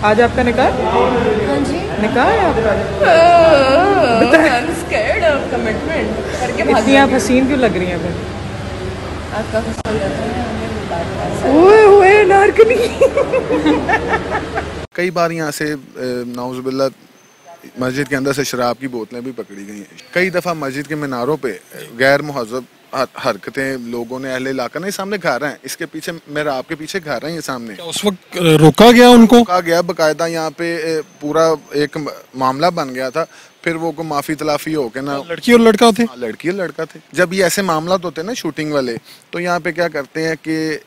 आज आपका निकाह? हाँ जी, निकाह है आपका? इतनी आप हसीन क्यों लग रही हैं फिर? आपका ओए ओए नारकनी। कई बार यहाँ से नाउज़ुबिल्लाह मस्जिद के अंदर से शराब की बोतलें भी पकड़ी गई हैं। कई दफ़ा मस्जिद के मीनारों पे गैर मुहज़्ज़ब हरकतें लोगों ने, अहले इलाका ने, सामने घर हैं, इसके पीछे मेरा आपके पीछे घर हैं, ये सामने उस वक्त रोका गया उनको? रोका गया बाकायदा, यहाँ पे पूरा एक मामला बन गया था। फिर वो को माफ़ी तलाफ़ी हो के ना, लड़की और लड़का थे? लड़की और लड़का थे। जब ये ऐसे मामला होते हैं ना शूटिंग वाले, तो यहाँ पे क्या करते हैं कि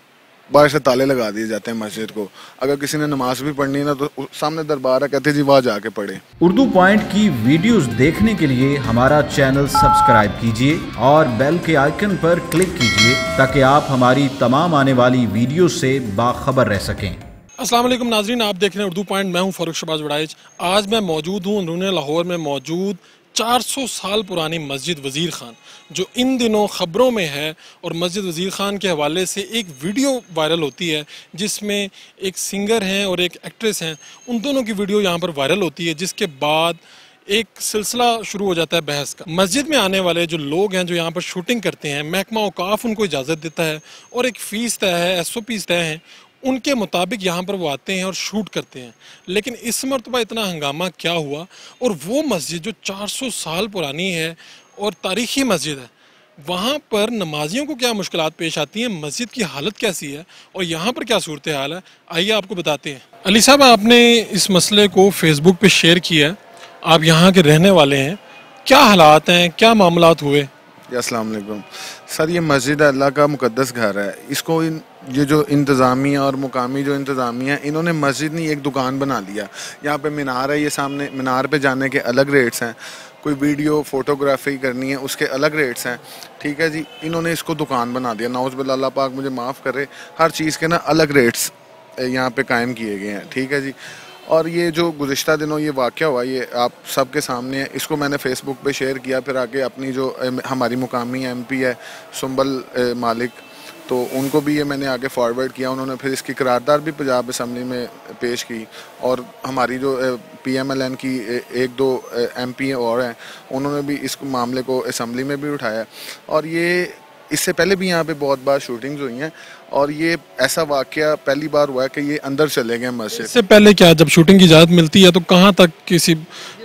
बाहर से ताले लगा दिए जाते हैं मस्जिद को। अगर किसी ने नमाज भी पढ़नी है ना, तो सामने दरबार है, कहते जी वहाँ जाके पढ़े। उर्दू पॉइंट की वीडियोस देखने के लिए हमारा चैनल सब्सक्राइब कीजिए और बेल के आइकन पर क्लिक कीजिए ताकि आप हमारी तमाम आने वाली वीडियो से बाखबर रह सकें। अस्सलाम वालेकुम नाजरीन, आप देख रहे हैं उर्दू पॉइंट। मैं हूं फारूक शहबाज वड़ाइच। आज मैं मौजूद हूं अंदरूनी लाहौर में मौजूद 400 साल पुरानी मस्जिद वज़ीर ख़ान, जो इन दिनों ख़बरों में है। और मस्जिद वज़ीर ख़ान के हवाले से एक वीडियो वायरल होती है जिसमें एक सिंगर हैं और एक एक्ट्रेस हैं, उन दोनों की वीडियो यहाँ पर वायरल होती है, जिसके बाद एक सिलसिला शुरू हो जाता है बहस का। मस्जिद में आने वाले जो लोग हैं, जो यहाँ पर शूटिंग करते हैं, महकमा औकाफ उनको इजाज़त देता है और एक फ़ीस तय है, SOPs तय हैं, उनके मुताबिक यहाँ पर वो आते हैं और शूट करते हैं। लेकिन इस मरतबा इतना हंगामा क्या हुआ, और वो मस्जिद जो 400 साल पुरानी है और तारीख़ी मस्जिद है, वहाँ पर नमाजियों को क्या मुश्किलात पेश आती हैं, मस्जिद की हालत कैसी है और यहाँ पर क्या सूरत हाल है, आइए आपको बताते हैं। अली साहब, आपने इस मसले को फेसबुक पे शेयर किया है, आप यहाँ के रहने वाले हैं, क्या हालात हैं, क्या मामलात हुए? अस्सलाम वालेकुम सर, ये मस्जिद अल्लाह का मुकद्दस घर है। इसको ये जो इंतज़ामिया और मुकामी जो इंतज़ामिया, इन्होंने मस्जिद नहीं एक दुकान बना लिया। यहाँ पे मीनार है, ये सामने मीनार पे जाने के अलग रेट्स हैं, कोई वीडियो फोटोग्राफी करनी है उसके अलग रेट्स हैं, ठीक है जी। इन्होंने इसको दुकान बना दिया। नाउज़ुबिल्लाह, अल्लाह पाक मुझे माफ़ करे, हर चीज़ के ना अलग रेट्स यहाँ पे कायम किए गए हैं, ठीक है जी। और ये जो गुज़िश्ता दिनों ये वाक़या हुआ, ये आप सबके सामने है। इसको मैंने फ़ेसबुक पे शेयर किया, फिर आगे अपनी जो हमारी मुकामी MP है सुंबल मालिक, तो उनको भी ये मैंने आगे फॉरवर्ड किया। उन्होंने फिर इसकी करारदाद भी पंजाब असम्बली में पेश की, और हमारी जो PMLN की एक दो MP और हैं, उन्होंने भी इस मामले को असम्बली में भी उठाया। और ये इससे पहले भी यहाँ पे बहुत बार शूटिंग्स हुई हैं, और ये ऐसा वाक़या पहली बार हुआ है कि ये अंदर चले गए मस्जिद। इससे पहले क्या, जब शूटिंग की इजाज़त मिलती है तो कहाँ तक किसी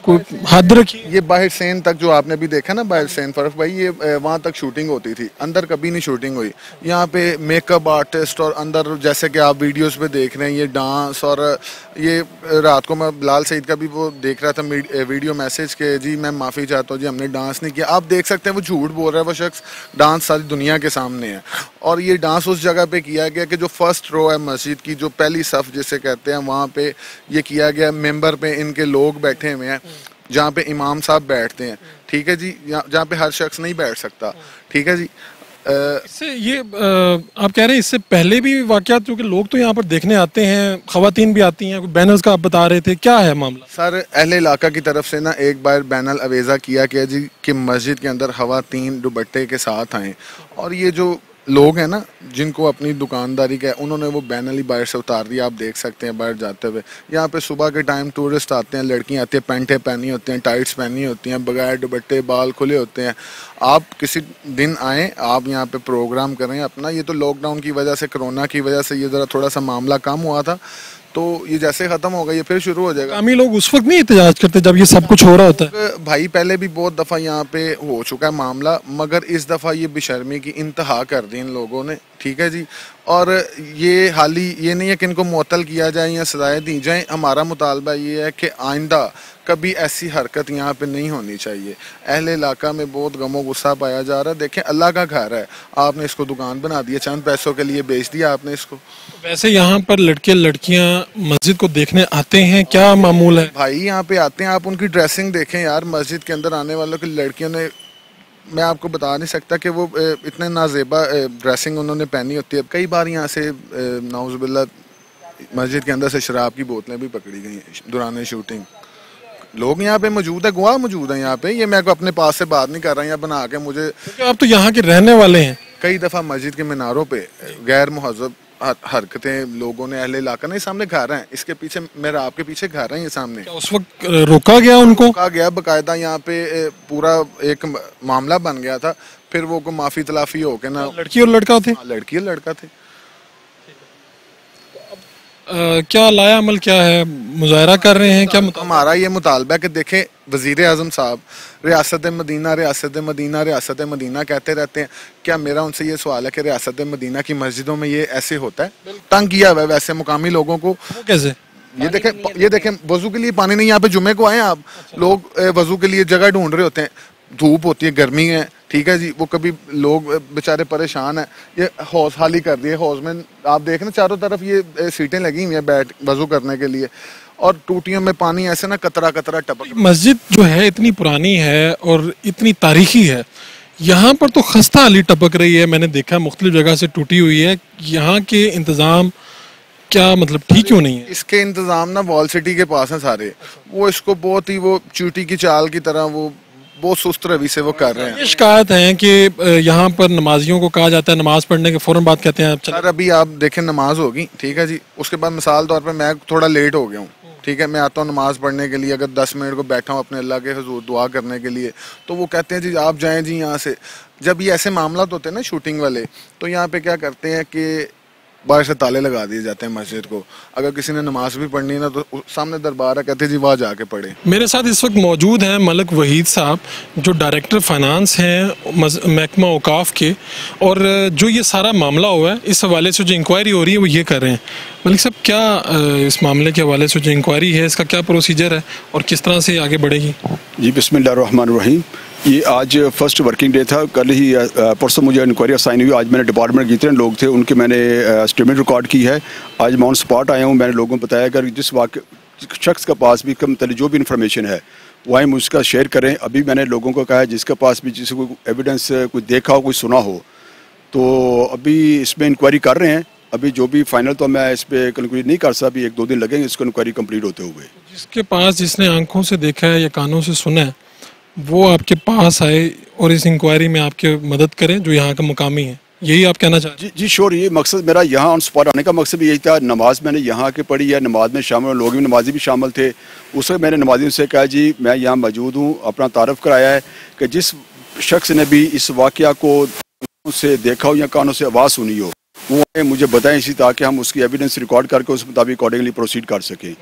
कोई हद रखी? ये बाहर सेन तक जो आपने भी देखा ना, बाहर सेन फर्क भाई, ये वहाँ तक शूटिंग होती थी, अंदर कभी नहीं शूटिंग हुई। यहाँ पे मेकअप आर्टिस्ट और अंदर जैसे कि आप वीडियोस पे देख रहे हैं, ये डांस, और ये रात को मैं बिलाल सईद का भी वो देख रहा था वीडियो मैसेज के, जी मैं माफ़ी चाहता हूँ जी, हमने डांस नहीं किया। आप देख सकते हैं वो झूठ बोल रहा है, वो शख्स डांस सारी दुनिया के सामने है। और ये डांस उस जगह पे किया गया कि जो फर्स्ट रो है मस्जिद की, जो पहली सफ़ जिसे कहते हैं, वहाँ पे ये किया गया। मेंबर पे इनके लोग बैठे हुए हैं, जहाँ पे इमाम साहब बैठते हैं, ठीक है जी, जहाँ पे हर शख्स नहीं बैठ सकता, ठीक है जी। इससे ये आप कह रहे हैं इससे पहले भी वाक़यात, क्योंकि लोग तो यहाँ पर देखने आते हैं, ख़वातीन भी आती हैं, बैनर्स का आप बता रहे थे, क्या है मामला? सर, अहले इलाका की तरफ से ना एक बार बैनर अवेज़ा किया गया जी कि मस्जिद के अंदर ख़वातीन दुपट्टे के साथ आएँ, और ये जो लोग हैं ना जिनको अपनी दुकानदारी का है, उन्होंने वो बैनर ही बाहर से उतार दिया। आप देख सकते हैं बाहर जाते हुए। यहाँ पे सुबह के टाइम टूरिस्ट आते हैं, लड़कियाँ आती हैं, पैंटें पहनी होती हैं, टाइट्स पहनी होती हैं, बगैर दुपट्टे, बाल खुले होते हैं। आप किसी दिन आएँ, आप यहाँ पे प्रोग्राम करें अपना। ये तो लॉकडाउन की वजह से, कोरोना की वजह से ये ज़रा थोड़ा सा मामला कम हुआ था, तो ये जैसे ख़त्म होगा ये फिर शुरू हो जाएगा। अमी लोग उस वक्त नहीं एहतजाज करते जब ये सब कुछ हो रहा होता है? भाई पहले भी बहुत दफ़ा यहाँ पे हो चुका है मामला, मगर इस दफ़ा ये बेशर्मी की इंतहा कर दी इन लोगों ने, ठीक है जी। और ये हाली ये नहीं है कि इनको मुअत्तल किया जाए या सजाएं दी जाएं। हमारा मुतालबा ये है कि आइंदा कभी ऐसी हरकत यहाँ पे नहीं होनी चाहिए। अहले इलाका में बहुत गमो गुस्सा पाया जा रहा है। देखें, अल्लाह का घर है, आपने इसको दुकान बना दी है, चंद पैसों के लिए बेच दिया आपने इसको। वैसे यहाँ पर लड़के लड़कियाँ मस्जिद को देखने आते हैं, क्या मामूल है? भाई यहाँ पे आते हैं, आप उनकी ड्रेसिंग देखें यार। मस्जिद के अंदर आने वालों की लड़कियों ने, मैं आपको बता नहीं सकता कि वो इतने नाजेबा ड्रेसिंग उन्होंने पहनी होती है। कई बार यहाँ से नाउज़ुबिल्लाह मस्जिद के अंदर से शराब की बोतलें भी पकड़ी गई हैं दौरान शूटिंग। लोग यहाँ पे मौजूद है, गवाह मौजूद है यहाँ पे। ये मैं अपने पास से बात नहीं कर रहा, यहाँ बना के मुझे। आप तो यहाँ के रहने वाले हैं। कई दफ़ा मस्जिद के मीनारों पे गैर मुहज़्ज़ब हरकतें लोगों ने, अहले इलाका ने, सामने घर हैं, इसके पीछे मेरा आपके पीछे घर है, ये सामने क्या उस वक्त रोका गया उनको? कहा गया बकायदा, यहाँ पे पूरा एक मामला बन गया था, फिर वो को माफी तलाफी हो के ना, लड़की और लड़का थे? लड़की और लड़का थे। क्या लाया अमल क्या है, मुजाहरा कर रहे हैं क्या? हमारा ये मुतालबा है कि देखें, वज़ीर आज़म साहब रियासत मदीना रियासत मदीना रियासत मदीना कहते रहते हैं, क्या मेरा उनसे ये सवाल है कि रियासत मदीना की मस्जिदों में ये ऐसे होता है? तंग किया हुआ है वैसे मुकामी लोगों को। कैसे? ये देखें वजू के लिए पानी नहीं, यहाँ पे जुमे को आए आप, लोग वजू के लिए जगह ढूंढ रहे होते हैं, धूप होती है, गर्मी है, ठीक है जी, वो कभी लोग बेचारे परेशान हैं। ये हौज खाली कर दिए, हौज में आप देख ना चारों तरफ ये सीटें लगी हुई हैं बैठ वजू करने के लिए, और टूटियों में पानी ऐसे ना कतरा कतरा टपक। मस्जिद जो है इतनी पुरानी है और इतनी तारीखी है, यहाँ पर तो खस्ता हाली टपक रही है, मैंने देखा मुख्तलिफ जगह से टूटी हुई है। यहाँ के इंतज़ाम क्या मतलब ठीक क्यों नहीं है? इसके इंतज़ाम ना वॉल सिटी के पास हैं सारे, वो इसको बहुत ही वो चींटी की चाल की तरह वो बहुत सुस्त रवि से वो कर रहे हैं। ये शिकायत है कि यहाँ पर नमाजियों को कहा जाता है नमाज पढ़ने के फौरन बाद कहते हैं सर अभी आप देखें नमाज होगी, ठीक है जी, उसके बाद मिसाल तौर पर मैं थोड़ा लेट हो गया हूँ, ठीक है, मैं आता हूँ नमाज पढ़ने के लिए, अगर 10 मिनट को बैठा हूँ अपने अल्लाह के हुजूर दुआ करने के लिए, तो वो कहते हैं जी आप जाएं जी यहाँ से। जब ये ऐसे मामला होते हैं ना शूटिंग वाले, तो यहाँ पे क्या करते हैं कि बाहर से ताले लगा दिए जाते हैं मस्जिद को, अगर किसी ने नमाज भी पढ़नी है ना तो सामने दरबार है, कहते हैं जी वहाँ जाके पढ़े। मेरे साथ इस वक्त मौजूद हैं मलिक वहीद साहब, जो डायरेक्टर फाइनेंस हैं महकमा औकाफ के, और जो ये सारा मामला हुआ है इस हवाले से जो इंक्वायरी हो रही है वो ये कर रहे हैं। मलिक साहब, क्या इस मामले के हवाले से जो इंक्वायरी है इसका क्या प्रोसीजर है और किस तरह से आगे बढ़ेगी? जी बिस्मिल्लाहिर्रहमानिर्रहीम। ये आज फर्स्ट वर्किंग डे था, कल ही परसों मुझे इंक्वायरी असाइन हुई। आज मैंने डिपार्टमेंट के जितने लोग थे उनके मैंने स्टेटमेंट रिकॉर्ड की है। आज मैं ऑन स्पॉट आया हूँ। मैंने लोगों को बताया कि जिस शख्स का पास भी कम जो भी इन्फॉर्मेशन है वो हम उसका शेयर करें। अभी मैंने लोगों को कहा है जिसके पास भी जिसे कोई एविडेंस कोई देखा हो, कोई सुना हो, तो अभी इसमें इंक्वायरी कर रहे हैं। अभी जो भी फाइनल तो मैं इस पर कंक्लूड नहीं कर सकता, अभी 1-2 दिन लगेंगे इसको इंक्वायरी कंप्लीट होते हुए। जिसके पास जिसने आंखों से देखा है या कानों से सुना है वो आपके पास आए और इस इंक्वायरी में आपके मदद करें जो यहाँ का मुकामी है, यही आप कहना चाहते हैं? जी श्योर, ये मकसद मेरा यहाँ ऑन स्पॉट आने का मकसद भी यही था। नमाज मैंने यहाँ के पढ़ी है, नमाज में शामिल लोग भी नमाजी भी शामिल थे। उस वक्त मैंने नमाजियों से कहा जी मैं यहाँ मौजूद हूँ, अपना तारफ़ कराया है कि जिस शख्स ने भी इस वाक़या को से देखा हो या कानों से आवाज़ सुनी हो वो मुझे बताएं, इसी ताकि हम उसकी एविडेंस रिकॉर्ड करके उस मुताबिक अकॉर्डिंगली प्रोसीड कर सकें।